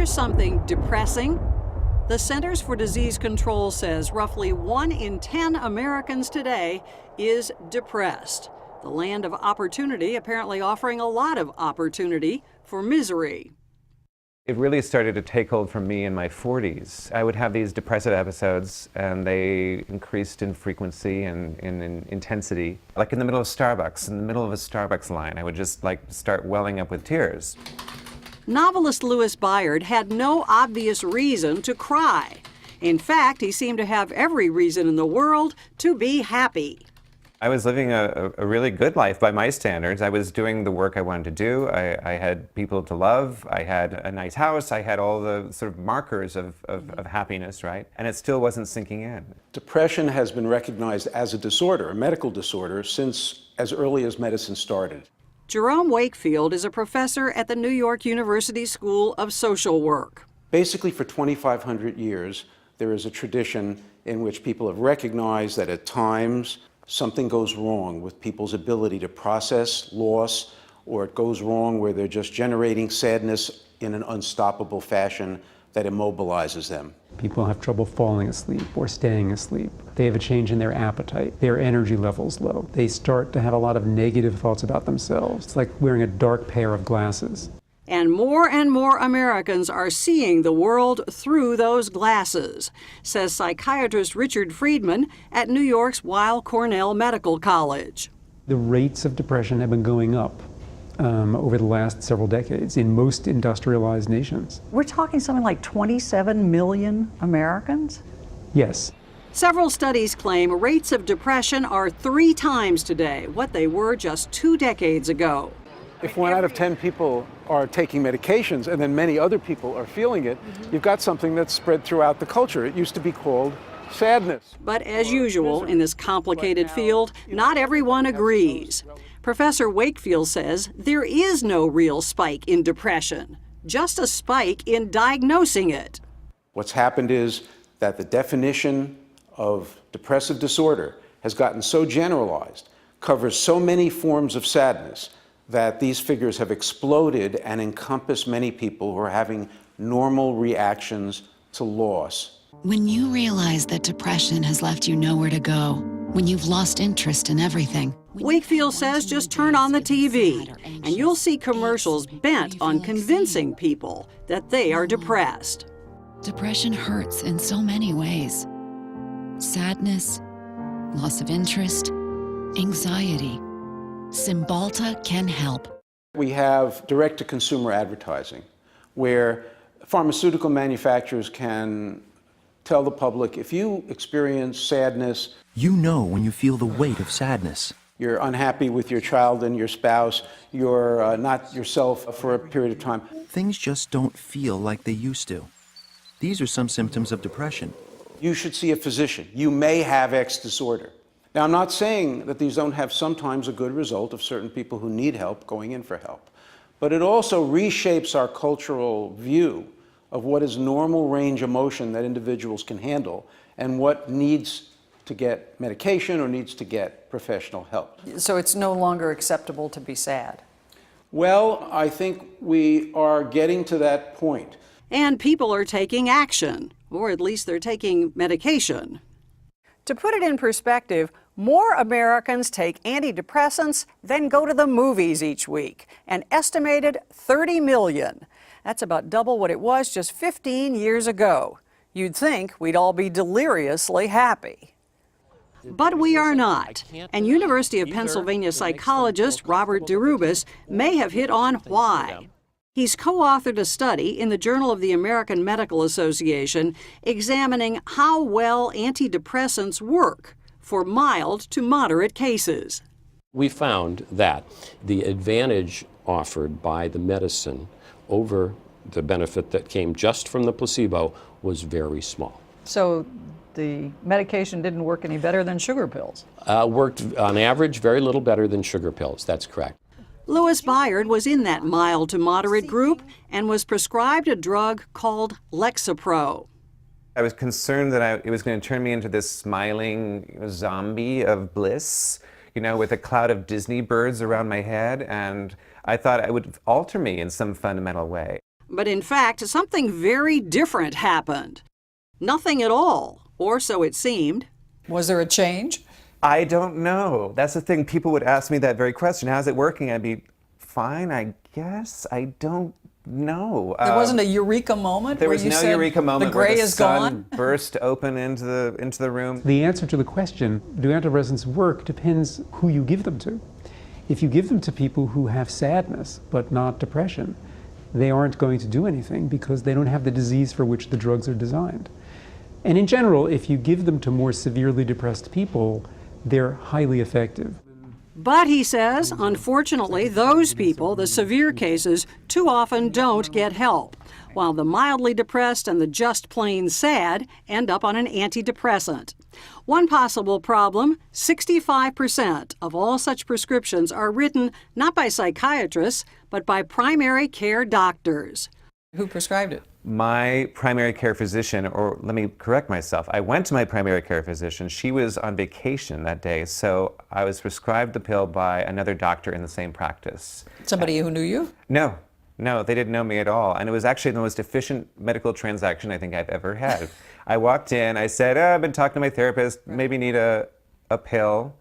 something depressing? The Centers for Disease Control says roughly 1 in 10 Americans today is depressed. The land of opportunity apparently offering a lot of opportunity for misery. It really started to take hold for me in my 40s. I would have these depressive episodes, and they increased in frequency and in intensity. Like in the middle of Starbucks, in the middle of a Starbucks line, I would just start welling up with tears. Novelist Louis Byard had no obvious reason to cry. In fact, he seemed to have every reason in the world to be happy. I was living a really good life by my standards. I was doing the work I wanted to do. I had people to love. I had a nice house. I had all the sort of markers of happiness, right? And it still wasn't sinking in. Depression has been recognized as a disorder, a medical disorder, since as early as medicine started. Jerome Wakefield is a professor at the New York University School of Social Work. Basically, for 2,500 years, there is a tradition in which people have recognized that at times something goes wrong with people's ability to process loss, or it goes wrong where they're just generating sadness in an unstoppable fashion that immobilizes them. People have trouble falling asleep or staying asleep. They have a change in their appetite. Their energy level's low. They start to have a lot of negative thoughts about themselves. It's like wearing a dark pair of glasses. And more Americans are seeing the world through those glasses, says psychiatrist Richard Friedman at New York's Weill Cornell Medical College. The rates of depression have been going up over the last several decades in most industrialized nations. We're talking something like 27 million Americans? Yes. Several studies claim rates of depression are 3 times today what they were just 2 decades ago. If 1 out of 10 people are taking medications and then many other people are feeling it, you've got something that's spread throughout the culture. It used to be called sadness. But as usual in this complicated field, not everyone agrees. Professor Wakefield says there is no real spike in depression, just a spike in diagnosing it. What's happened is that the definition of depressive disorder has gotten so generalized, covers so many forms of sadness, that these figures have exploded and encompass many people who are having normal reactions to loss. When you realize that depression has left you nowhere to go, when you've lost interest in everything. Wakefield says just turn on the TV and you'll see commercials bent on convincing people that they are depressed. Depression hurts in so many ways. Sadness, loss of interest, anxiety. Cymbalta can help. We have direct-to-consumer advertising, where pharmaceutical manufacturers can tell the public, if you experience sadness, you know when you feel the weight of sadness. You're unhappy with your child and your spouse, you're not yourself for a period of time. Things just don't feel like they used to. These are some symptoms of depression. You should see a physician. You may have X disorder. Now, I'm not saying that these don't have sometimes a good result of certain people who need help going in for help, but it also reshapes our cultural view of what is normal range emotion that individuals can handle and what needs to get medication or needs to get professional help. So it's no longer acceptable to be sad? Well, I think we are getting to that point. And people are taking action, or at least they're taking medication. To put it in perspective, more Americans take antidepressants than go to the movies each week, an estimated 30 million. That's about double what it was just 15 years ago. You'd think we'd all be deliriously happy. But we are not. And University of Pennsylvania psychologist Robert DeRubis may have hit on why. He's co-authored a study in the Journal of the American Medical Association examining how well antidepressants work for mild to moderate cases. We found that the advantage offered by the medicine over the benefit that came just from the placebo was very small. So the medication didn't work any better than sugar pills? Worked on average very little better than sugar pills, that's correct. Louis Byard was in that mild to moderate group and was prescribed a drug called Lexapro. I was concerned that it was going to turn me into this smiling zombie of bliss, with a cloud of Disney birds around my head, and I thought it would alter me in some fundamental way. But in fact, something very different happened. Nothing at all, or so it seemed. Was there a change? I don't know. That's the thing. People would ask me that very question. How's it working? I'd be fine, I guess. I don't know. There wasn't a eureka moment There where was you no said eureka moment the gray where the is sun gone? burst open into the room. The answer to the question, do antidepressants work, depends who you give them to. If you give them to people who have sadness but not depression, they aren't going to do anything because they don't have the disease for which the drugs are designed. And in general, if you give them to more severely depressed people, they're highly effective. But he says, unfortunately, those people, the severe cases, too often don't get help, while the mildly depressed and the just plain sad end up on an antidepressant. One possible problem, 65% of all such prescriptions are written not by psychiatrists, but by primary care doctors. Who prescribed it? My primary care physician, or let me correct myself, I went to my primary care physician. She was on vacation that day, so I was prescribed the pill by another doctor in the same practice. Somebody who knew you? No, they didn't know me at all. And it was actually the most efficient medical transaction I think I've ever had. I walked in, I said, I've been talking to my therapist, maybe need a pill.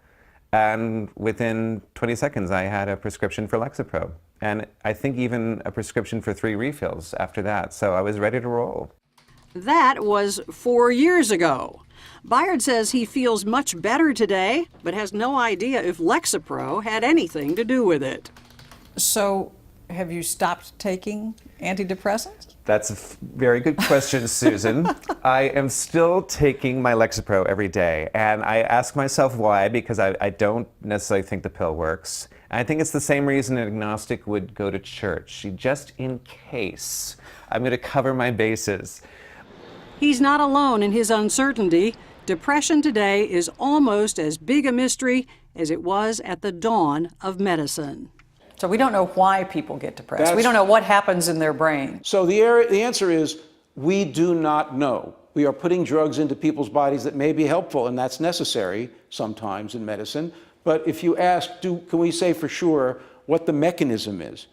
And within 20 seconds, I had a prescription for Lexapro. And I think even a prescription for 3 refills after that. So I was ready to roll. That was 4 years ago. Byard says he feels much better today, but has no idea if Lexapro had anything to do with it. So, have you stopped taking antidepressants? That's a very good question, Susan. I am still taking my Lexapro every day, and I ask myself why, because I don't necessarily think the pill works. And I think it's the same reason an agnostic would go to church, just in case. I'm going to cover my bases. He's not alone in his uncertainty. Depression today is almost as big a mystery as it was at the dawn of medicine. So we don't know why people get depressed. We don't know what happens in their brain. So the answer is we do not know. We are putting drugs into people's bodies that may be helpful, and that's necessary sometimes in medicine. But if you ask, can we say for sure what the mechanism is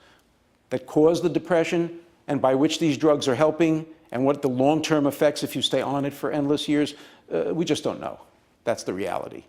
that caused the depression and by which these drugs are helping, and what the long-term effects if you stay on it for endless years, we just don't know. That's the reality.